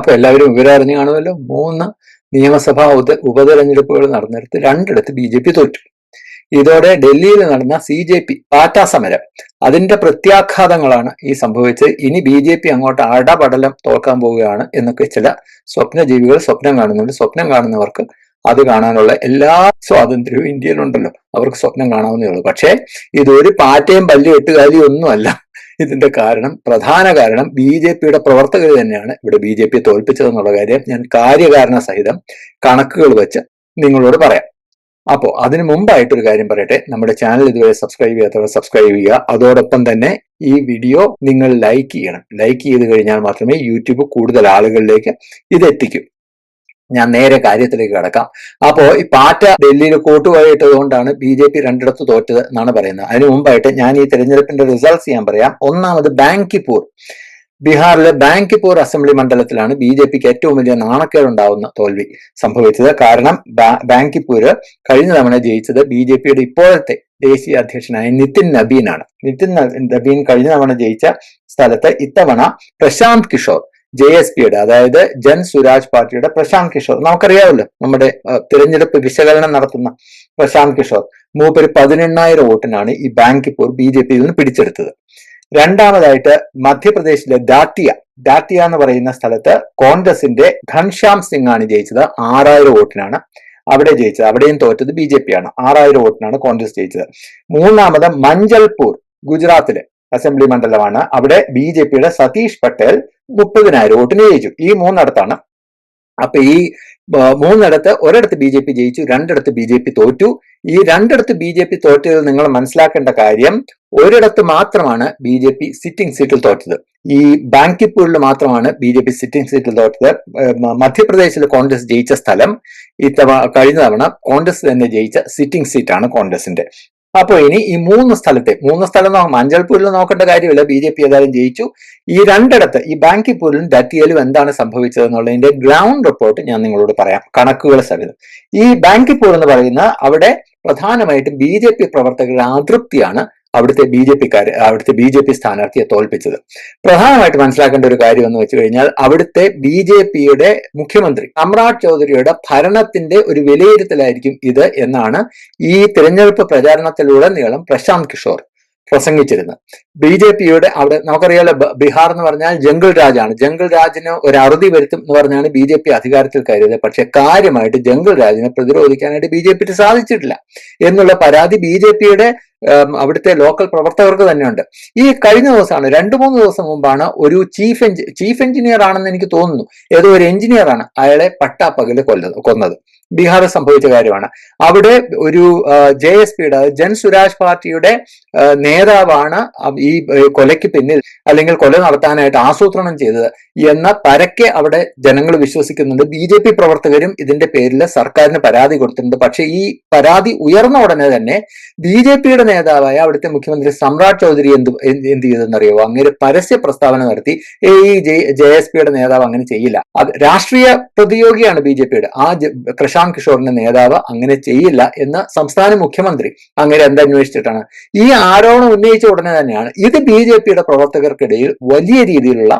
അപ്പൊ എല്ലാവരും വിവരം അറിഞ്ഞു കാണുമല്ലോ. 3 നിയമസഭാ ഉപതെരഞ്ഞെടുപ്പുകൾ നടന്നിടത്ത് 2 BJP തോറ്റു. ഇതോടെ ഡൽഹിയിൽ നടന്ന CJP പാറ്റ സമരം, അതിന്റെ പ്രത്യാഘാതങ്ങളാണ് ഈ സംഭവിച്ചത്. ഇനി BJP അങ്ങോട്ട് അടപടലം തോൽക്കാൻ പോവുകയാണ് എന്നൊക്കെ ചില സ്വപ്നജീവികൾ സ്വപ്നം കാണുന്നുണ്ട്. സ്വപ്നം കാണുന്നവർക്ക് അത് കാണാനുള്ള എല്ലാ സ്വാതന്ത്ര്യവും ഇന്ത്യയിലുണ്ടല്ലോ, അവർക്ക് സ്വപ്നം കാണാവുന്നേ ഉള്ളൂ. പക്ഷേ ഇതൊരു പാറ്റയും പല്ലി എട്ടുകാലിയും ഒന്നുമല്ല. ഇതിന്റെ പ്രധാന കാരണം BJPയുടെ പ്രവർത്തകർ തന്നെയാണ് ഇവിടെ BJP തോൽപ്പിച്ചതെന്നുള്ള കാര്യം ഞാൻ കാര്യകാരണ സഹിതം കണക്കുകൾ വെച്ച് നിങ്ങളോട് പറയാം. അപ്പോ അതിനു മുമ്പായിട്ടൊരു കാര്യം പറയട്ടെ, നമ്മുടെ ചാനൽ ഇതുവരെ സബ്സ്ക്രൈബ് ചെയ്യാത്തവർ സബ്സ്ക്രൈബ് ചെയ്യുക. അതോടൊപ്പം തന്നെ ഈ വീഡിയോ നിങ്ങൾ ലൈക്ക് ചെയ്യണം. ലൈക്ക് ചെയ്ത് കഴിഞ്ഞാൽ മാത്രമേ യൂട്യൂബ് കൂടുതൽ ആളുകളിലേക്ക് ഇത് എത്തിക്കൂ. ഞാൻ നേരെ കാര്യത്തിലേക്ക് കടക്കാം. അപ്പോ ഈ പാറ്റ ഡൽഹിയിൽ കൂട്ടുവായിട്ടത് കൊണ്ടാണ് BJP 2 തോറ്റത് എന്നാണ് പറയുന്നത്. അതിനു മുമ്പായിട്ട് ഞാൻ ഈ തെരഞ്ഞെടുപ്പിന്റെ റിസൾട്ട്സ് ഞാൻ പറയാം. ഒന്നാമത് ബാങ്കിപ്പൂർ, ബീഹാറിലെ ബാങ്കിപ്പൂർ അസംബ്ലി മണ്ഡലത്തിലാണ് BJPക്ക് ഏറ്റവും വലിയ നാണക്കേടുണ്ടാവുന്ന തോൽവി സംഭവിച്ചത്. കാരണം ബാങ്കിപ്പൂര് കഴിഞ്ഞ തവണ ജയിച്ചത് BJPയുടെ ഇപ്പോഴത്തെ ദേശീയ അധ്യക്ഷനായ നിതിൻ നബീനാണ്. നിതിൻ നബീൻ കഴിഞ്ഞ തവണ ജയിച്ച സ്ഥലത്ത് ഇത്തവണ പ്രശാന്ത് കിഷോർ, JSPയുടെ അതായത് ജൻ സുരാജ് പാർട്ടിയുടെ പ്രശാന്ത് കിഷോർ, നമുക്കറിയാമല്ലോ, നമ്മുടെ തിരഞ്ഞെടുപ്പ് വിശകലനം നടത്തുന്ന പ്രശാന്ത് കിഷോർ, മൂപ്പര് 18,000 വോട്ടിനാണ് ഈ ബാങ്കിപ്പൂർ BJPയിൽ നിന്ന് പിടിച്ചെടുത്തത്. രണ്ടാമതായിട്ട് മധ്യപ്രദേശിലെ ദാട്ടിയ എന്ന് പറയുന്ന സ്ഥലത്ത് കോൺഗ്രസിന്റെ ഘൻശ്യാം സിംഗ് ആണ് ജയിച്ചത്. 6,000 വോട്ടിനാണ് അവിടെ ജയിച്ചത്. അവിടെയും തോറ്റത് BJP ആണ്. 6,000 വോട്ടിനാണ് കോൺഗ്രസ് ജയിച്ചത്. മൂന്നാമത് മഞ്ചൽപൂർ, ഗുജറാത്തിലെ അസംബ്ലി മണ്ഡലമാണ്. അവിടെ BJPയുടെ സതീഷ് പട്ടേൽ 30,000 വോട്ടിന് ജയിച്ചു. ഈ 3 അപ്പൊ ഈ 3 ഒരിടത്ത് BJP ജയിച്ചു, 2 BJP തോറ്റു. ഈ 2 BJP തോറ്റതിൽ നിങ്ങൾ മനസ്സിലാക്കേണ്ട കാര്യം, ഒരിടത്ത് മാത്രമാണ് BJP സിറ്റിംഗ് സീറ്റിൽ തോറ്റത്. ഈ ബാങ്കിപ്പൂരിൽ മാത്രമാണ് BJP സിറ്റിംഗ് സീറ്റിൽ തോറ്റത്. മധ്യപ്രദേശിൽ കോൺഗ്രസ് ജയിച്ച സ്ഥലം കഴിഞ്ഞ തവണ കോൺഗ്രസ് തന്നെ ജയിച്ച സിറ്റിംഗ് സീറ്റാണ് കോൺഗ്രസിന്റെ. അപ്പൊ ഇനി ഈ 3 സ്ഥലം മഞ്ചൽപൂരിൽ നോക്കേണ്ട കാര്യമില്ല, BJP ഏതായാലും ജയിച്ചു. ഈ 2 ഈ ബാങ്കിപ്പൂരിലും ദത്തിയയിലും എന്താണ് സംഭവിച്ചത് എന്നുള്ളതിന്റെ ഗ്രൗണ്ട് റിപ്പോർട്ട് ഞാൻ നിങ്ങളോട് പറയാം, കണക്കുകൾ സഹിതം. ഈ ബാങ്കിപ്പൂർ എന്ന് പറയുന്ന അവിടെ പ്രധാനമായിട്ടും BJP പ്രവർത്തകരുടെ അതൃപ്തിയാണ് അവിടുത്തെ BJP സ്ഥാനാർത്ഥിയെ തോൽപ്പിച്ചത്. പ്രധാനമായിട്ട് മനസ്സിലാക്കേണ്ട ഒരു കാര്യം എന്ന് വെച്ച് കഴിഞ്ഞാൽ, അവിടുത്തെ BJPയുടെ മുഖ്യമന്ത്രി സമ്രാട് ചൗധരിയുടെ ഭരണത്തിന്റെ ഒരു വിലയിരുത്തലായിരിക്കും ഇത് എന്നാണ് ഈ തിരഞ്ഞെടുപ്പ് പ്രചാരണത്തിലുടനീളം പ്രശാന്ത് കിഷോർ പ്രസംഗിച്ചിരുന്നത്. BJPയുടെ അവിടെ നമുക്കറിയാലോ, ബീഹാർ എന്ന് പറഞ്ഞാൽ ജംഗിൾ രാജാണ്. ജംഗിൾ രാജിന് ഒരു അറുതി വരുത്തും എന്ന് പറഞ്ഞാണ് BJP അധികാരത്തിൽ കയറിയത്. പക്ഷെ കാര്യമായിട്ട് ജംഗിൾ രാജിനെ പ്രതിരോധിക്കാനായിട്ട് BJPക്ക് സാധിച്ചിട്ടില്ല എന്നുള്ള പരാതി BJPയുടെ അവിടുത്തെ ലോക്കൽ പ്രവർത്തകർക്ക് തന്നെയുണ്ട്. ഈ കഴിഞ്ഞ ദിവസമാണ്, 2-3 ദിവസം മുമ്പാണ് ഒരു ചീഫ് എഞ്ചിനീയർ ആണെന്ന് എനിക്ക് തോന്നുന്നു, ഏതോ ഒരു എഞ്ചിനീയർ ആണ് അയാളെ പട്ടാപ്പകല് കൊന്നത്. ബീഹാറിൽ സംഭവിച്ച കാര്യമാണ്. അവിടെ ഒരു JSPയുടെ ജൻ സുരാജ് പാർട്ടിയുടെ നേതാവാണ് ഈ കൊലയ്ക്ക് പിന്നിൽ, അല്ലെങ്കിൽ കൊല നടത്താനായിട്ട് ആസൂത്രണം ചെയ്തത് എന്ന് പരക്കെ അവിടെ ജനങ്ങൾ വിശ്വസിക്കുന്നുണ്ട്. BJP പ്രവർത്തകരും ഇതിന്റെ പേരിൽ സർക്കാരിന് പരാതി കൊടുത്തിട്ടുണ്ട്. പക്ഷെ ഈ പരാതി ഉയർന്ന ഉടനെ തന്നെ BJPയുടെ നേതാവായ അവിടുത്തെ മുഖ്യമന്ത്രി സമ്രാട് ചൗധരി എന്ത് ചെയ്തെന്നറിയോ? അങ്ങനെ പരസ്യ പ്രസ്താവന നടത്തി, ഈ JSPയുടെ നേതാവ് അങ്ങനെ ചെയ്യില്ല, അത് രാഷ്ട്രീയ പ്രതിയോഗിയാണ് BJPയുടെ, ആ പ്രശാന്ത് കിഷോറിന്റെ നേതാവ് അങ്ങനെ ചെയ്യില്ല എന്ന് സംസ്ഥാന മുഖ്യമന്ത്രി അങ്ങനെ എന്തന്വേഷിച്ചിട്ടാണ് ഈ ആരോപണം ഉന്നയിച്ച ഉടനെ തന്നെയാണ് ഇത് BJPയുടെ പ്രവർത്തകർക്കിടയിൽ വലിയ രീതിയിലുള്ള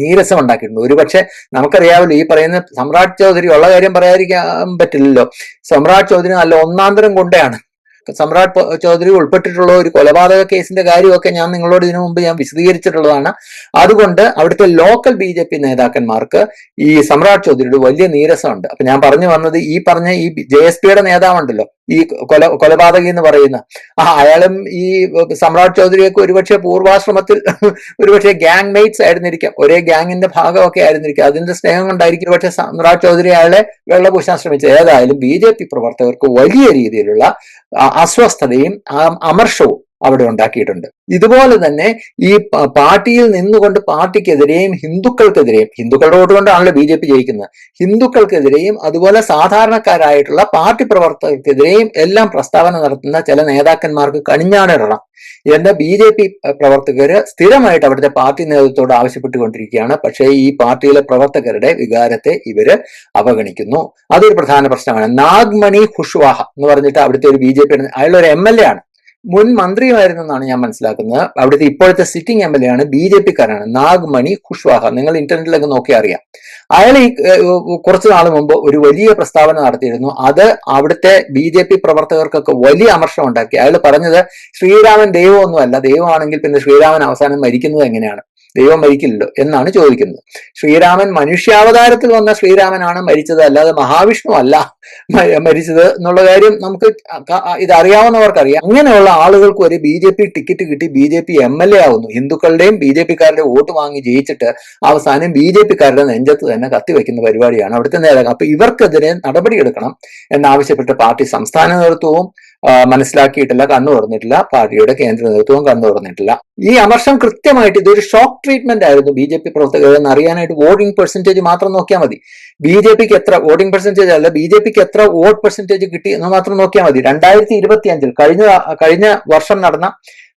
നീരസം ഉണ്ടാക്കിയിട്ടുണ്ട്. ഒരുപക്ഷെ നമുക്കറിയാമല്ലോ, ഈ പറയുന്ന സമ്രാട് ചൗധരി ഉള്ള കാര്യം പറയാതിരിക്കാൻ പറ്റില്ലല്ലോ. സമ്രാട് ചൗധരി നല്ല ഒന്നാന്തരം കൊണ്ടയാണ്. സമ്രാട് ചൗധരി ഉൾപ്പെട്ടിട്ടുള്ള ഒരു കൊലപാതക കേസിന്റെ കാര്യമൊക്കെ ഞാൻ നിങ്ങളോട് ഇതിനു മുമ്പ് ഞാൻ വിശദീകരിച്ചിട്ടുള്ളതാണ്. അതുകൊണ്ട് അവിടുത്തെ ലോക്കൽ BJP നേതാക്കന്മാർക്ക് ഈ സമ്രാട് ചൗധരിയുടെ വലിയ നീരസമുണ്ട്. അപ്പൊ ഞാൻ പറഞ്ഞു വന്നത്, ഈ JSPയുടെ നേതാവുണ്ടല്ലോ, ഈ കൊലപാതകി എന്ന് പറയുന്ന അയാളും ഈ സമ്രാട് ചൗധരിയൊക്കെ ഒരുപക്ഷെ പൂർവാശ്രമത്തിൽ ഒരുപക്ഷെ ഗ്യാങ് മേറ്റ്സ് ആയിരുന്നിരിക്കാം, ഒരേ ഗ്യാങ്ങിന്റെ ഭാഗമൊക്കെ ആയിരുന്നിരിക്കാം. അതിന്റെ സ്നേഹം കൊണ്ടായിരിക്കും പക്ഷെ സമ്രാട് ചൗധരി അയാളെ വെള്ളപൂശാൻ ശ്രമിച്ചത്. ഏതായാലും BJP പ്രവർത്തകർക്ക് വലിയ രീതിയിലുള്ള അസ്വസ്ഥതയും അമർഷവും അവിടെ ഉണ്ടാക്കിയിട്ടുണ്ട്. ഇതുപോലെ തന്നെ ഈ പാർട്ടിയിൽ നിന്നുകൊണ്ട് പാർട്ടിക്കെതിരെയും ഹിന്ദുക്കളുടെ വോട്ട് കൊണ്ടാണല്ലോ BJP ജയിക്കുന്നത്, ഹിന്ദുക്കൾക്കെതിരെയും അതുപോലെ സാധാരണക്കാരായിട്ടുള്ള പാർട്ടി പ്രവർത്തകർക്കെതിരെയും എല്ലാം പ്രസ്താവന നടത്തുന്ന ചില നേതാക്കന്മാർക്ക് കണിഞ്ഞാണിടണം എന്ന് BJP പ്രവർത്തകര് സ്ഥിരമായിട്ട് അവിടുത്തെ പാർട്ടി നേതൃത്വത്തോട് ആവശ്യപ്പെട്ടുകൊണ്ടിരിക്കുകയാണ്. പക്ഷേ ഈ പാർട്ടിയിലെ പ്രവർത്തകരുടെ വികാരത്തെ ഇവര് അവഗണിക്കുന്നു. അതൊരു പ്രധാന പ്രശ്നമാണ്. നാഗ്മണി ഖുഷ്വാഹ എന്ന് പറഞ്ഞിട്ട് അവിടുത്തെ ഒരു BJP അയാളൊരു MLA ആണ്. മുൻ മന്ത്രിയുമായിരുന്നു എന്നാണ് ഞാൻ മനസ്സിലാക്കുന്നത്. അവിടുത്തെ ഇപ്പോഴത്തെ സിറ്റിംഗ് MLA ആണ്, BJP കാരനാണ്, നാഗ്മണി കുഷ്വാഹ. നിങ്ങൾ ഇന്റർനെറ്റിലൊക്കെ നോക്കി അറിയാം. അയാൾ ഈ കുറച്ചു നാൾ മുമ്പ് ഒരു വലിയ പ്രസ്താവന നടത്തിയിരുന്നു. അത് അവിടുത്തെ BJP പ്രവർത്തകർക്കൊക്കെ വലിയ അമർഷം ഉണ്ടാക്കി. അയാൾ പറഞ്ഞത് ശ്രീരാമൻ ദൈവമൊന്നുമല്ല, ദൈവമാണെങ്കിൽ പിന്നെ ശ്രീരാമൻ അവസാനം മരിക്കുന്നത് എങ്ങനെയാണ്? ദൈവം മരിക്കില്ലല്ലോ എന്നാണ് ചോദിക്കുന്നത്. ശ്രീരാമൻ മനുഷ്യാവതാരത്തിൽ വന്ന ശ്രീരാമനാണ് മരിച്ചത്, അല്ലാതെ മഹാവിഷ്ണു അല്ല മരിച്ചത് എന്നുള്ള കാര്യം നമുക്ക് ഇതറിയാവുന്നവർക്കറിയാം. അങ്ങനെയുള്ള ആളുകൾക്ക് ഒരു BJP ടിക്കറ്റ് കിട്ടി BJP MLA ആവുന്നു. ഹിന്ദുക്കളുടെയും BJP-കാരുടെ വോട്ട് വാങ്ങി ജയിച്ചിട്ട് അവസാനം BJP-കാരുടെ നെഞ്ചത്ത് തന്നെ കത്തിവെക്കുന്ന പരിപാടിയാണ് അവിടുത്തെ നേതാക്കൾ. അപ്പൊ ഇവർക്കെതിരെ നടപടിയെടുക്കണം എന്നാവശ്യപ്പെട്ട് പാർട്ടി സംസ്ഥാന നേതൃത്വവും മനസ്സിലാക്കിയിട്ടില്ല, കണ്ണു തുറന്നിട്ടില്ല. പാർട്ടിയുടെ കേന്ദ്ര നേതൃത്വവും കണ്ണു തുറന്നിട്ടില്ല. ഈ അമർഷം കൃത്യമായിട്ട് ഇതൊരു ഷോക്ക് ട്രീറ്റ്മെന്റ് ആയിരുന്നു BJP പ്രവർത്തകർ എന്ന് അറിയാനായിട്ട് വോട്ടിംഗ് പെർസെന്റേജ് മാത്രം നോക്കിയാൽ മതി. BJP-ക്ക് എത്ര വോട്ടിംഗ് പെർസെന്റേജ് അല്ല, BJP-ക്ക് എത്ര വോട്ട് പെർസെന്റേജ് കിട്ടി എന്ന് മാത്രം നോക്കിയാൽ മതി. 2025 കഴിഞ്ഞ വർഷം നടന്ന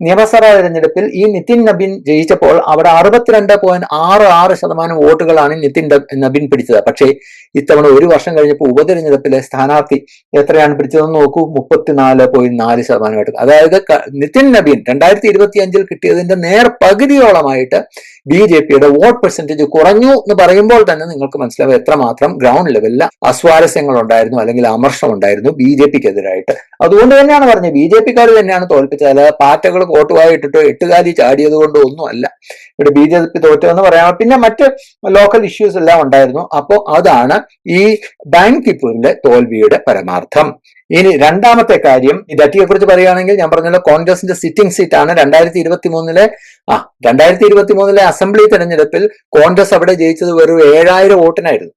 നിയമസഭാ തെരഞ്ഞെടുപ്പിൽ ഈ നിതിൻ നബീൻ ജയിച്ചപ്പോൾ അവിടെ 62.66% വോട്ടുകളാണ് നിതിൻ നബീൻ പിടിച്ചത്. പക്ഷേ ഇത്തവണ ഒരു വർഷം കഴിഞ്ഞപ്പോൾ ഉപതെരഞ്ഞെടുപ്പിലെ സ്ഥാനാർത്ഥി എത്രയാണ് പിടിച്ചതെന്ന് നോക്കൂ, 34.4%. അതായത് നിതിൻ നബീൻ 2025 കിട്ടിയതിന്റെ നേർ പകുതിയോളമായിട്ട് BJP-യുടെ വോട്ട് പെർസെന്റേജ് കുറഞ്ഞു എന്ന് പറയുമ്പോൾ തന്നെ നിങ്ങൾക്ക് മനസ്സിലാവും എത്രമാത്രം ഗ്രൗണ്ട് ലെവലിൽ അസ്വാരസ്യങ്ങൾ ഉണ്ടായിരുന്നു, അല്ലെങ്കിൽ അമർഷം ഉണ്ടായിരുന്നു BJP-ക്കെതിരായിട്ട്. അതുകൊണ്ട് തന്നെയാണ് പറഞ്ഞത് BJP-ക്കാർ തന്നെയാണ് തോൽപ്പിച്ചത്, അല്ലാതെ പാറ്റകൾ കോട്ടുവായി ഇട്ടിട്ടോ എട്ടുകാലി ചാടിയത് കൊണ്ടോ ഒന്നും അല്ല ഇവിടെ BJP തോറ്റതെന്ന് പറയാം. പിന്നെ മറ്റ് ലോക്കൽ ഇഷ്യൂസ് എല്ലാം ഉണ്ടായിരുന്നു. അപ്പോൾ അതാണ് ഈ ബാങ്കിപ്പൂരിലെ തോൽവിയുടെ പരമാർത്ഥം. ഇനി രണ്ടാമത്തെ കാര്യം, ഈ ഡറ്റിയെ കുറിച്ച് പറയുകയാണെങ്കിൽ ഞാൻ പറഞ്ഞല്ലോ, കോൺഗ്രസിന്റെ സിറ്റിംഗ് സീറ്റാണ്. 2023 അസംബ്ലി തെരഞ്ഞെടുപ്പിൽ കോൺഗ്രസ് അവിടെ ജയിച്ചത് വെറും 7000 വോട്ടിനായിരുന്നു.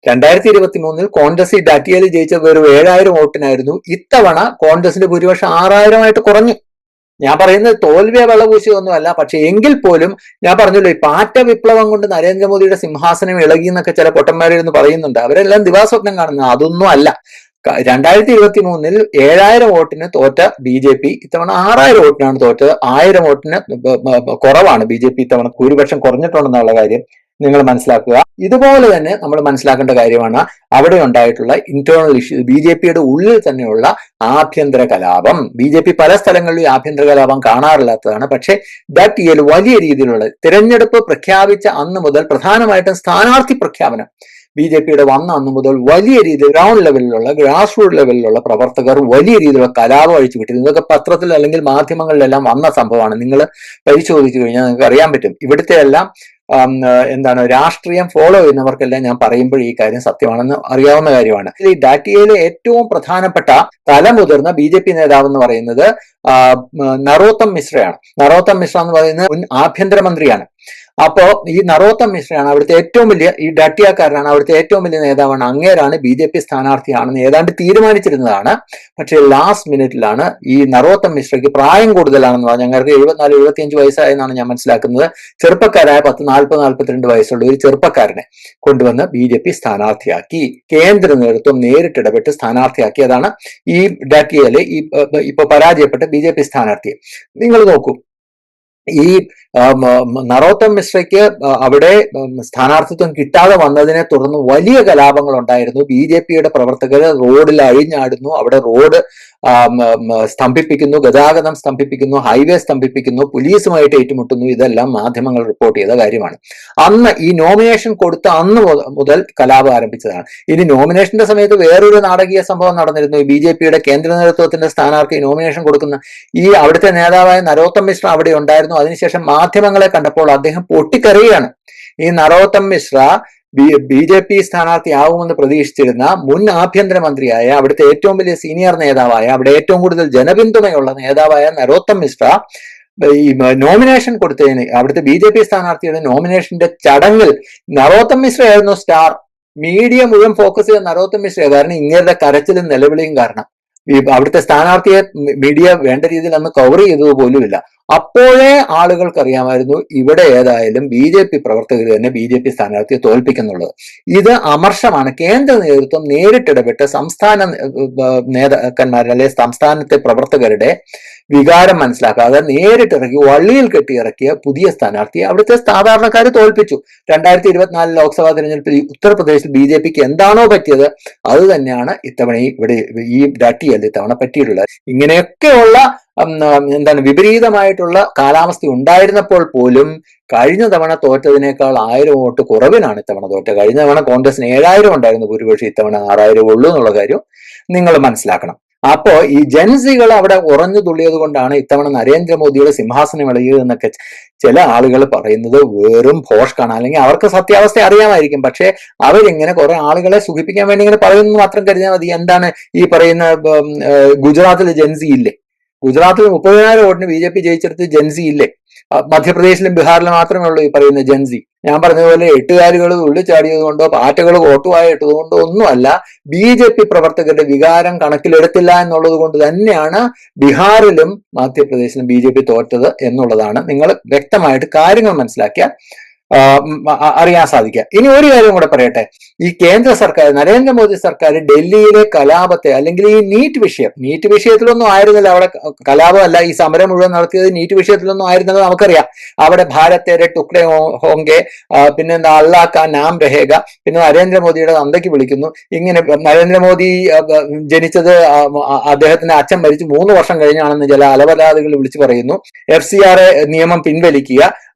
2023 കോൺഗ്രസ് ഈ ഡാറ്റിയയിൽ ജയിച്ചത് വെറും 7000 വോട്ടിനായിരുന്നു. ഇത്തവണ കോൺഗ്രസിന്റെ ഭൂരിപക്ഷം 6000 കുറഞ്ഞു. ഞാൻ പറയുന്നത് തോൽവിയെ വെള്ളപൂശിയൊന്നുമല്ല. പക്ഷെ എങ്കിൽ പോലും ഞാൻ പറഞ്ഞല്ലോ, ഈ പാറ്റ വിപ്ലവം കൊണ്ട് നരേന്ദ്രമോദിയുടെ സിംഹാസനം ഇളകി എന്നൊക്കെ ചില പൊട്ടന്മാരിന്ന് പറയുന്നുണ്ട്. അവരെല്ലാം ദിവാസ്വപ്നം കാണുന്നത്. അതൊന്നും അല്ല. 2023 7000 വോട്ടിന് തോറ്റ BJP ഇത്തവണ 6000 വോട്ടിനാണ് തോറ്റത്. 1000 വോട്ടിന് കുറവാണ് BJP ഇത്തവണ ഭൂരിപക്ഷം കുറഞ്ഞിട്ടുണ്ടെന്നുള്ള കാര്യം നിങ്ങൾ മനസ്സിലാക്കുക. ഇതുപോലെ തന്നെ നമ്മൾ മനസ്സിലാക്കേണ്ട കാര്യമാണ് അവിടെ ഉണ്ടായിട്ടുള്ള ഇന്റേണൽ ഇഷ്യൂ, BJP-യുടെ ഉള്ളിൽ തന്നെയുള്ള ആഭ്യന്തര കലാപം. BJP പല സ്ഥലങ്ങളിലും ആഭ്യന്തര കലാപം കാണാറില്ലാത്തതാണ്. പക്ഷേ ഡറ്റിയയിൽ വലിയ രീതിയിലുള്ള തിരഞ്ഞെടുപ്പ് പ്രഖ്യാപിച്ച അന്ന് മുതൽ, പ്രധാനമായിട്ടും സ്ഥാനാർത്ഥി പ്രഖ്യാപനം BJP-യുടെ വന്ന അന്ന് മുതൽ വലിയ രീതിയിൽ ഗ്രൗണ്ട് ലെവലിലുള്ള, ഗ്രാസ് റൂട്ട് ലെവലിലുള്ള പ്രവർത്തകർ വലിയ രീതിയിലുള്ള കലാപം അഴിച്ചു വിട്ടു. ഇതൊക്കെ പത്രത്തിൽ അല്ലെങ്കിൽ മാധ്യമങ്ങളിലെല്ലാം വന്ന സംഭവമാണ്. നിങ്ങൾ പരിശോധിച്ചു കഴിഞ്ഞാൽ നിങ്ങൾക്ക് അറിയാൻ പറ്റും. ഇവിടുത്തെ എല്ലാം രാഷ്ട്രീയം ഫോളോ ചെയ്യുന്നവർക്കെല്ലാം ഞാൻ പറയുമ്പോൾ ഈ കാര്യം സത്യമാണെന്ന് അറിയാവുന്ന കാര്യമാണ്. ഈ ഡാറ്റിയയിലെ ഏറ്റവും പ്രധാനപ്പെട്ട തലമുതിർന്ന BJP നേതാവ് എന്ന് പറയുന്നത് നറോത്തം മിശ്രയാണ്. നറോത്തം മിശ്ര എന്ന് പറയുന്നത് മുൻ ആഭ്യന്തരമന്ത്രിയാണ്. അപ്പോ ഈ നറോത്തം മിശ്രയാണ് അവിടുത്തെ ഏറ്റവും വലിയ, ഈ ഡാറ്റിയക്കാരനാണ് അവിടുത്തെ ഏറ്റവും വലിയ നേതാവാണ്. അങ്ങേരാണ് BJP സ്ഥാനാർത്ഥിയാണെന്ന് ഏതാണ്ട് തീരുമാനിച്ചിരുന്നതാണ്. പക്ഷേ ലാസ്റ്റ് മിനിറ്റിലാണ് ഈ നറോത്തം മിശ്രയ്ക്ക് പ്രായം കൂടുതലാണെന്ന് പറഞ്ഞാൽ, ഞങ്ങൾക്ക് 74-75 വയസ്സായെന്നാണ് ഞാൻ മനസ്സിലാക്കുന്നത്. ചെറുപ്പക്കാരായ 40-42 വയസ്സുള്ള ഒരു ചെറുപ്പക്കാരനെ കൊണ്ടുവന്ന് BJP സ്ഥാനാർത്ഥിയാക്കി. കേന്ദ്ര നേതൃത്വം നേരിട്ടിടപെട്ട് സ്ഥാനാർത്ഥിയാക്കി. അതാണ് ഈ ഡാറ്റിയയിലെ ഇപ്പൊ പരാജയപ്പെട്ട BJP സ്ഥാനാർത്ഥിയെ. നിങ്ങൾ നോക്കൂ, ഈ നറോത്തം മിശ്രയ്ക്ക് അവിടെ സ്ഥാനാർത്ഥിത്വം കിട്ടാതെ വന്നതിനെ തുടർന്ന് വലിയ കലാപങ്ങൾ ഉണ്ടായിരുന്നു. BJP-യുടെ പ്രവർത്തകർ റോഡിൽ അഴിഞ്ഞാടുന്നു, അവിടെ റോഡ് സ്തംഭിപ്പിക്കുന്നു, ഗതാഗതം സ്തംഭിപ്പിക്കുന്നു, ഹൈവേ സ്തംഭിപ്പിക്കുന്നു, പോലീസുമായിട്ട് ഏറ്റുമുട്ടുന്നു. ഇതെല്ലാം മാധ്യമങ്ങൾ റിപ്പോർട്ട് ചെയ്ത കാര്യമാണ്. അന്ന് ഈ നോമിനേഷൻ കൊടുത്ത അന്ന് മുതൽ കലാപം ആരംഭിച്ചതാണ്. ഇനി നോമിനേഷന്റെ സമയത്ത് വേറൊരു നാടകീയ സംഭവം നടന്നിരുന്നു. ഈ BJP-യുടെ കേന്ദ്ര നേതൃത്വത്തിന്റെ സ്ഥാനാർത്ഥി നോമിനേഷൻ കൊടുക്കുന്ന ഈ അവിടുത്തെ നേതാവായ നരോത്തം മിശ്ര അവിടെ ഉണ്ടായിരുന്നു. അതിനുശേഷം മാധ്യമങ്ങളെ കണ്ടപ്പോൾ അദ്ദേഹം പൊട്ടിക്കറിയാണ്. ഈ നരോത്തം മിശ്ര BJP സ്ഥാനാർത്ഥിയാവുമെന്ന് പ്രതീക്ഷിച്ചിരുന്ന മുൻ ആഭ്യന്തരമന്ത്രിയായ, അവിടുത്തെ ഏറ്റവും വലിയ സീനിയർ നേതാവായ, അവിടെ ഏറ്റവും കൂടുതൽ ജനപിന്തുണയുള്ള നേതാവായ നരോത്തം മിശ്ര ഈ നോമിനേഷൻ കൊടുത്തതിന്, അവിടുത്തെ BJP സ്ഥാനാർത്ഥിയുടെ നോമിനേഷന്റെ ചടങ്ങിൽ നരോത്തം മിശ്രയായിരുന്നു സ്റ്റാർ. മീഡിയ മുഴുവൻ ഫോക്കസ് ചെയ്ത നരോത്തം മിശ്ര. കാരണം ഇങ്ങേരുടെ കരച്ചിലും നിലവിളിയും കാരണം അവിടുത്തെ സ്ഥാനാർത്ഥിയെ മീഡിയ വേണ്ട രീതിയിൽ അന്ന് കവർ ചെയ്തത് പോലുമില്ല. അപ്പോഴേ ആളുകൾക്ക് അറിയാമായിരുന്നു ഇവിടെ ഏതായാലും BJP പ്രവർത്തകർ തന്നെ BJP സ്ഥാനാർത്ഥിയെ തോൽപ്പിക്കുന്നുള്ളത്. ഇത് അമർഷമാണ്. കേന്ദ്ര നേതൃത്വം നേരിട്ടിടപെട്ട് സംസ്ഥാന നേതാക്കന്മാരുടെ അല്ലെങ്കിൽ സംസ്ഥാനത്തെ പ്രവർത്തകരുടെ വികാരം മനസ്സിലാക്കാതെ നേരിട്ടിറക്കി വള്ളിയിൽ കെട്ടിയിറക്കിയ പുതിയ സ്ഥാനാർത്ഥിയെ അവിടുത്തെ സാധാരണക്കാർ തോൽപ്പിച്ചു. 2024 ലോക്സഭാ തെരഞ്ഞെടുപ്പിൽ ഉത്തർപ്രദേശിൽ BJPക്ക് എന്താണോ പറ്റിയത് അത് തന്നെയാണ് ഇത്തവണ ഇവിടെ ഈ ഡാറ്റിയല്ല ഇത്തവണ പറ്റിയിട്ടുള്ളത്. ഇങ്ങനെയൊക്കെയുള്ള എന്താണ് വിപരീതമായിട്ടുള്ള കാലാവസ്ഥ ഉണ്ടായിരുന്നപ്പോൾ പോലും കഴിഞ്ഞ തവണ തോറ്റതിനേക്കാൾ 1000 വോട്ട് കുറവിനാണ് ഇത്തവണ തോറ്റത്. കഴിഞ്ഞ തവണ കോൺഗ്രസിന് 7000 ഉണ്ടായിരുന്നു ഭൂരിപക്ഷം, ഇത്തവണ 6000 ഉള്ളൂ എന്നുള്ള കാര്യം നിങ്ങൾ മനസ്സിലാക്കണം. അപ്പോ ഈ ജൻസികൾ അവിടെ ഉറഞ്ഞു തുള്ളിയത് കൊണ്ടാണ് ഇത്തവണ നരേന്ദ്രമോദിയുടെ സിംഹാസനം ഇളകിയത് എന്നൊക്കെ ചില ആളുകൾ പറയുന്നത് വെറും ഭോഷ്കാണ്. അല്ലെങ്കിൽ അവർക്ക് സത്യാവസ്ഥ അറിയാമായിരിക്കും, പക്ഷെ അവരിങ്ങനെ കുറെ ആളുകളെ സുഖിപ്പിക്കാൻ വേണ്ടി ഇങ്ങനെ പറയുന്നത് മാത്രം കരുതിയാൽ മതി. എന്താണ് ഈ പറയുന്ന ഗുജറാത്തിൽ ജൻസി ഇല്ലേ? ഗുജറാത്തിൽ 30,000 വോട്ടിന് BJP ജയിച്ചെടുത്ത് ജൻസി ഇല്ലേ? മധ്യപ്രദേശിലും ബീഹാറിലും മാത്രമേ ഉള്ളൂ ഈ പറയുന്ന ജൻസി. ഞാൻ പറഞ്ഞതുപോലെ എട്ടുകാലികൾ ഉള്ളിൽ ചാടിയത് കൊണ്ടോ പാറ്റകൾ വോട്ടുമായി ഇട്ടത് കൊണ്ടോ ഒന്നുമല്ല, BJP പ്രവർത്തകരുടെ വികാരം കണക്കിലെടുത്തില്ല എന്നുള്ളത് കൊണ്ട് തന്നെയാണ് ബീഹാറിലും മധ്യപ്രദേശിലും BJP തോറ്റത് എന്നുള്ളതാണ് നിങ്ങൾ വ്യക്തമായിട്ട് കാര്യങ്ങൾ മനസ്സിലാക്കിയാൽ അറിയാൻ സാധിക്കുക. ഇനി ഒരു കാര്യം കൂടെ പറയട്ടെ. ഈ കേന്ദ്ര സർക്കാർ, നരേന്ദ്രമോദി സർക്കാർ ഡൽഹിയിലെ കലാപത്തെ, അല്ലെങ്കിൽ ഈ നീറ്റ് വിഷയത്തിലൊന്നും ആയിരുന്നില്ല അവിടെ കലാപമല്ല, ഈ സമരം മുഴുവൻ നടത്തിയത് നീറ്റ് വിഷയത്തിലൊന്നും ആയിരുന്നത് നമുക്കറിയാം. അവിടെ ഭാരത് തേരെ ടുക്ഡേ ഹോങ്കെ, പിന്നെ അള്ളാ കാ നാം രഹേഗ, പിന്നെ നരേന്ദ്രമോദിയുടെ തന്തയ്ക്ക് വിളിക്കുന്നു. ഇങ്ങനെ നരേന്ദ്രമോദി ജനിച്ചത് അദ്ദേഹത്തിന്റെ അച്ഛൻ മരിച്ച് 3 വർഷം കഴിഞ്ഞാണെന്ന് ചില അലവലാദികൾ വിളിച്ചു പറയുന്നു. FCR നിയമം പിൻവലിക്കുക,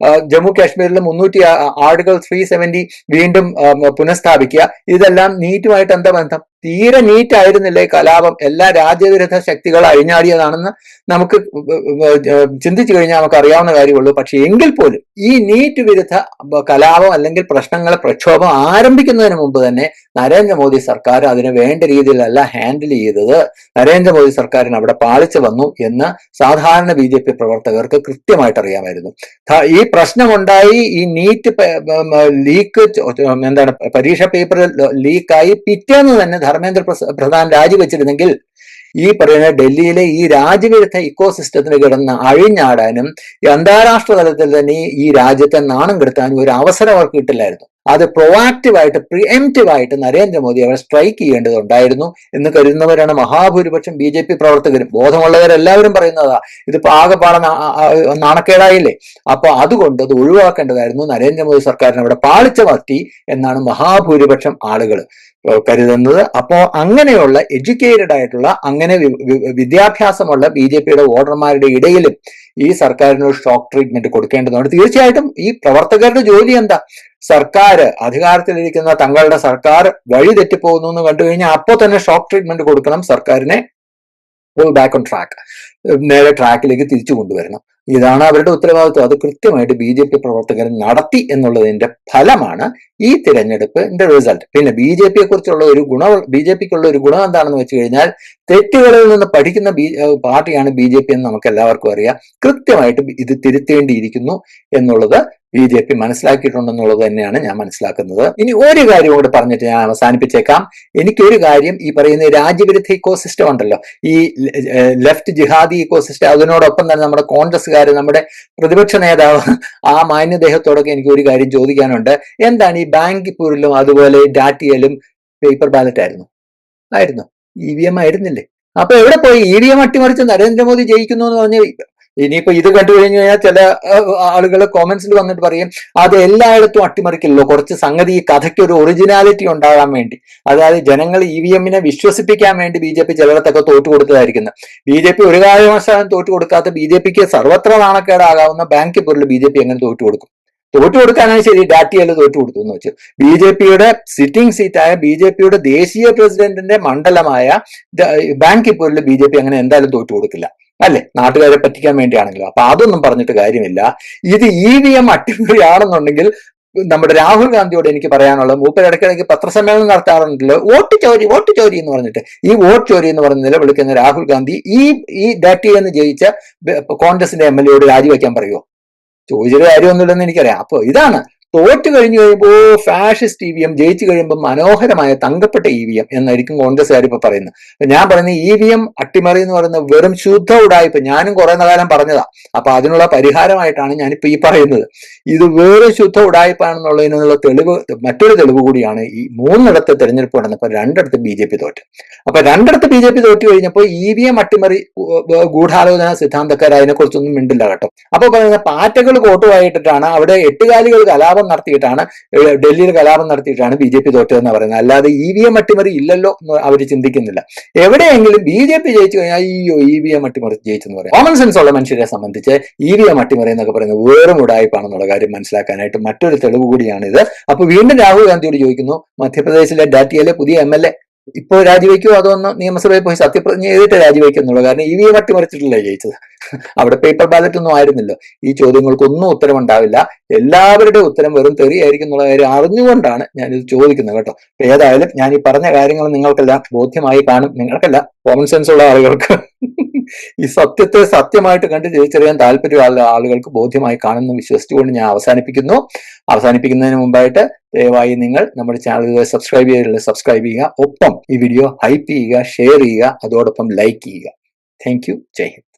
ജമ്മു കാശ്മീരിൽ 300 ആർട്ടിക്കിൾ 370 വീണ്ടും പുനഃസ്ഥാപിക്കുക. ഇതെല്ലാം നീറ്റുമായിട്ട് എന്താ ബന്ധം? തീരെ നീറ്റായിരുന്നില്ലേ കലാപം? എല്ലാ രാജ്യവിരുദ്ധ ശക്തികൾ അഴിഞ്ഞാടിയതാണെന്ന് നമുക്ക് ചിന്തിച്ചു കഴിഞ്ഞാൽ നമുക്ക് അറിയാവുന്ന കാര്യമുള്ളൂ. പക്ഷെ എങ്കിൽ പോലും ഈ നീറ്റ് വിരുദ്ധ കലാപം അല്ലെങ്കിൽ പ്രശ്നങ്ങൾ, പ്രക്ഷോഭം ആരംഭിക്കുന്നതിന് മുമ്പ് തന്നെ നരേന്ദ്രമോദി സർക്കാർ അതിനെ വേണ്ട രീതിയിലല്ല ഹാൻഡിൽ ചെയ്തത്. നരേന്ദ്രമോദി സർക്കാരിന് അവിടെ പാളിച്ച വന്നു എന്ന് സാധാരണ BJP പ്രവർത്തകർക്ക് കൃത്യമായിട്ട് അറിയാമായിരുന്നു. ഈ പ്രശ്നമുണ്ടായി, ഈ നീറ്റ് ലീക്ക്, എന്താണ് പരീക്ഷ പേപ്പർ ലീക്കായി പിറ്റേന്ന് തന്നെ ധർമ്മേന്ദ്ര പ്രധാൻ രാജിവെച്ചിരുന്നെങ്കിൽ ഈ പറയുന്ന ഡൽഹിയിലെ ഈ രാജ്യവിരുദ്ധ ഇക്കോസിസ്റ്റത്തിന് കിടന്ന് അഴിഞ്ഞാടാനും അന്താരാഷ്ട്ര തലത്തിൽ തന്നെ ഈ രാജ്യത്തെ നാണം കെടുത്താനും ഒരു അവസരം അവർക്ക് കിട്ടില്ലായിരുന്നു. അത് പ്രൊആക്റ്റീവായിട്ട്, പ്രിഎംപ്റ്റീവായിട്ട് നരേന്ദ്രമോദി അവരെ സ്ട്രൈക്ക് ചെയ്യേണ്ടതുണ്ടായിരുന്നു എന്ന് കരുതുന്നവരാണ് മഹാഭൂരിപക്ഷം BJP പ്രവർത്തകരും. ബോധമുള്ളവരെല്ലാവരും പറയുന്നതാ. ഇതിപ്പോ ആകെപ്പാടെ നാണക്കേടായില്ലേ? അപ്പൊ അതുകൊണ്ട് അത് ഒഴിവാക്കേണ്ടതായിരുന്നു. നരേന്ദ്രമോദി സർക്കാരിന് അവിടെ പാളിച്ച പറ്റി എന്നാണ് മഹാഭൂരിപക്ഷം ആളുകൾ കരുതുന്നത്. അപ്പോ അങ്ങനെയുള്ള എഡ്യൂക്കേറ്റഡ് ആയിട്ടുള്ള, അങ്ങനെ വിദ്യാഭ്യാസമുള്ള BJPയുടെ വോട്ടർമാരുടെ ഇടയിലും ഈ സർക്കാരിന് ഒരു ഷോക്ക് ട്രീറ്റ്മെന്റ് കൊടുക്കേണ്ടതുണ്ട്. തീർച്ചയായിട്ടും ഈ പ്രവർത്തകരുടെ ജോലി എന്താ? സർക്കാർ, അധികാരത്തിലിരിക്കുന്ന തങ്ങളുടെ സർക്കാർ വഴി തെറ്റിപ്പോകുന്നു എന്ന് കണ്ടു കഴിഞ്ഞാൽ അപ്പോൾ തന്നെ ഷോക്ക് ട്രീറ്റ്മെന്റ് കൊടുക്കണം, സർക്കാരിനെ പുൾ ബാക്ക് ഓൺ ട്രാക്ക്, നേരെ ട്രാക്കിലേക്ക് തിരിച്ചു കൊണ്ടുവരണം. ഇതാണ് അവരുടെ ഉത്തരവാദിത്വം. അത് കൃത്യമായിട്ട് BJP പ്രവർത്തകർ നടത്തി എന്നുള്ളതിന്റെ ഫലമാണ് ഈ തിരഞ്ഞെടുപ്പിന്റെ റിസൾട്ട്. പിന്നെ BJPയെ കുറിച്ചുള്ള ഒരു BJPക്കുള്ള ഒരു ഗുണം എന്താണെന്ന് വെച്ച് കഴിഞ്ഞാൽ, തെറ്റുകളിൽ നിന്ന് പഠിക്കുന്ന പാർട്ടിയാണ് BJP എന്ന് നമുക്ക് എല്ലാവർക്കും അറിയാം. കൃത്യമായിട്ട് ഇത് തിരുത്തേണ്ടിയിരിക്കുന്നു എന്നുള്ളത് BJP മനസ്സിലാക്കിയിട്ടുണ്ടെന്നുള്ളത് തന്നെയാണ് ഞാൻ മനസ്സിലാക്കുന്നത്. ഇനി ഒരു കാര്യം കൂടെ പറഞ്ഞിട്ട് ഞാൻ അവസാനിപ്പിച്ചേക്കാം. എനിക്കൊരു കാര്യം, ഈ പറയുന്ന രാജ്യവിരുദ്ധ ഇക്കോസിസ്റ്റം ഉണ്ടല്ലോ, ഈ ലെഫ്റ്റ് ജിഹാദി ഇക്കോസിസ്റ്റം, അതിനോടൊപ്പം തന്നെ നമ്മുടെ കോൺഗ്രസ്സുകാർ, നമ്മുടെ പ്രതിപക്ഷ നേതാവ് ആ മാന്യദേഹത്തോടൊക്കെ എനിക്ക് ഒരു കാര്യം ചോദിക്കാനുണ്ട്. എന്താണ് ഈ ബാങ്കിപ്പൂരിലും അതുപോലെ ഡാറ്റിയയിലും പേപ്പർ ബാലറ്റ് ആയിരുന്നു, EVM ആയിരുന്നില്ലേ? അപ്പൊ എവിടെ പോയി? EVM അട്ടിമറിച്ച് നരേന്ദ്രമോദി ജയിക്കുന്നു എന്ന് പറഞ്ഞ് ഇനിയിപ്പോ ഇത് കണ്ടു കഴിഞ്ഞു കഴിഞ്ഞാൽ ചില ആളുകൾ കോമന്റ്സിൽ വന്നിട്ട് പറയും അത് എല്ലായിടത്തും അട്ടിമറിക്കില്ലല്ലോ, കുറച്ച് സംഗതി ഈ കഥയ്ക്ക് ഒരു ഒറിജിനാലിറ്റി ഉണ്ടാകാൻ വേണ്ടി, അതായത് ജനങ്ങൾ EVMനെ വിശ്വസിപ്പിക്കാൻ വേണ്ടി BJP ചിലയിടത്തൊക്കെ തോറ്റുകൊടുത്തതായിരിക്കുന്നത്. BJP ഒരു കാരണവശാലും തോറ്റുകൊടുക്കാത്ത, BJPക്ക് സർവത്ര നാണക്കേടാകാവുന്ന ബാങ്കിപ്പൂരിൽ BJP എങ്ങനെ തോറ്റുകൊടുക്കാനാണ് ശരി, ഡാറ്റിയയിൽ തോറ്റുകൊടുത്തു എന്ന് വെച്ചു. BJPയുടെ സിറ്റിംഗ് സീറ്റായ, BJPയുടെ ദേശീയ പ്രസിഡന്റിന്റെ മണ്ഡലമായ ബാങ്കിപ്പൂരിൽ BJP അങ്ങനെ എന്തായാലും തോറ്റുകൊടുക്കില്ല അല്ലെ, നാട്ടുകാരെ പറ്റിക്കാൻ വേണ്ടിയാണെങ്കിലും. അപ്പൊ അതൊന്നും പറഞ്ഞിട്ട് കാര്യമില്ല. ഇത് EVM അട്ടിമറിയാണെന്നുണ്ടെങ്കിൽ നമ്മുടെ രാഹുൽ ഗാന്ധിയോട് എനിക്ക് പറയാനുള്ളത്, മൂപ്പർ ഇടയ്ക്കിടയ്ക്ക് പത്രസമ്മേളനം നടത്താറുണ്ടല്ലോ, വോട്ട് ചോരി എന്ന് പറഞ്ഞിട്ട്. ഈ വോട്ട് ചോരി എന്ന് പറഞ്ഞ നിലവിളിക്കുന്ന രാഹുൽ ഗാന്ധി ഈ ഡാറ്റിയിൽ നിന്ന് ജയിച്ച കോൺഗ്രസിന്റെ MLAയോട് രാജിവെക്കാൻ പറയുമോ? ചോദിച്ചൊരു കാര്യമൊന്നുമില്ലെന്ന് എനിക്കറിയാം. അപ്പൊ ഇതാണ്, തോറ്റു കഴിഞ്ഞു കഴിയുമ്പോൾ ഫാഷിസ്റ്റ് EVM, ജയിച്ചു കഴിയുമ്പോൾ മനോഹരമായ തങ്കപ്പെട്ട EVM എന്നായിരിക്കും കോൺഗ്രസ്സുകാർ ഇപ്പൊ പറയുന്നത്. ഞാൻ പറയുന്നത് EVM അട്ടിമറി എന്ന് പറയുന്നത് വെറും ശുദ്ധ ഉടായ്പ. ഞാനും കുറെ കാലം പറഞ്ഞതാ. അപ്പൊ അതിനുള്ള പരിഹാരമായിട്ടാണ് ഞാനിപ്പോ ഈ പറയുന്നത്. ഇത് വെറും ശുദ്ധ ഉടായ്പാണെന്നുള്ളതിനുള്ള തെളിവ്, മറ്റൊരു തെളിവ് കൂടിയാണ് ഈ 3 തെരഞ്ഞെടുപ്പ് നടന്നപ്പോൾ 2 BJP തോറ്റ്. അപ്പൊ 2 BJP തോറ്റു കഴിഞ്ഞപ്പോൾ EVM അട്ടിമറി ഗൂഢാലോചന സിദ്ധാന്തക്കാർ അതിനെക്കുറിച്ചൊന്നും മിണ്ടില്ല കേട്ടോ. അപ്പൊ പറയുന്ന പാറ്റകൾ കോട്ടുവായിട്ടിട്ടാണ് അവിടെ എട്ടുകാലികൾ കലാപം കലാപം നടത്തിയിട്ടാണ് ഡൽഹിയിൽ കലാപം നടത്തിയിട്ടാണ് BJP തോറ്റതെന്ന് പറയുന്നത്. അല്ലാതെ EVM അട്ടിമറി ഇല്ലല്ലോ എന്ന് അവർ ചിന്തിക്കുന്നില്ല. എവിടെയെങ്കിലും BJP ജയിച്ചു കഴിഞ്ഞാൽ അയ്യോ EVM അട്ടിമറി ജയിച്ചെന്ന് പറയും. കോമൺ സെൻസ് ഉള്ള മനുഷ്യരെ സംബന്ധിച്ച് EVM അട്ടിമറി എന്നൊക്കെ പറയുന്നത് വെറും ഉടായ്പാണെന്നുള്ള കാര്യം മനസ്സിലാക്കാനായിട്ട് മറ്റൊരു തെളിവ് കൂടിയാണിത്. അപ്പൊ വീണ്ടും രാഹുൽ ഗാന്ധിയോട് ചോദിക്കുന്നു, മധ്യപ്രദേശിലെ ഡാറ്റിയയിലെ പുതിയ MLA ഇപ്പോൾ രാജിവെക്കുമോ അതോ ഒന്ന് നിയമസഭയിൽ പോയി സത്യപ്രതിജ്ഞ ചെയ്തിട്ട് രാജിവെക്കുന്നുള്ളൂ? കാരണം EVM അട്ടിമറിച്ചിട്ടല്ലേ ജയിച്ചത്, അവിടെ പേപ്പർ ബാലറ്റ് ഒന്നും ആയിരുന്നല്ലോ. ഈ ചോദ്യങ്ങൾക്കൊന്നും ഉത്തരവുണ്ടാവില്ല. എല്ലാവരുടെ ഉത്തരം വെറും തെറിയായിരിക്കും എന്നുള്ള കാര്യം അറിഞ്ഞുകൊണ്ടാണ് ഞാനിത് ചോദിക്കുന്നത് കേട്ടോ. ഏതായാലും ഞാൻ ഈ പറഞ്ഞ കാര്യങ്ങൾ നിങ്ങൾക്കെല്ലാം ബോധ്യമായി കാണും. നിങ്ങൾക്കല്ല, കോമൺ സെൻസ് ഉള്ള ആളുകൾക്ക് ഈ സത്യത്തെ സത്യമായിട്ട് കണ്ട് തിരിച്ചറിയാൻ താല്പര്യമുള്ള ആളുകൾക്ക് ബോധ്യമായി കാണുമെന്ന് വിശ്വസിച്ചുകൊണ്ട് ഞാൻ അവസാനിപ്പിക്കുന്നതിന് മുമ്പായിട്ട് ദയവായി നിങ്ങൾ നമ്മുടെ ചാനൽ സബ്സ്ക്രൈബ് ചെയ്യുക. ഒപ്പം ഈ വീഡിയോ ഹൈപ്പ് ചെയ്യുക, ഷെയർ ചെയ്യുക, അതോടൊപ്പം ലൈക്ക് ചെയ്യുക. Thank you. ജയ് ഹിന്ദ്.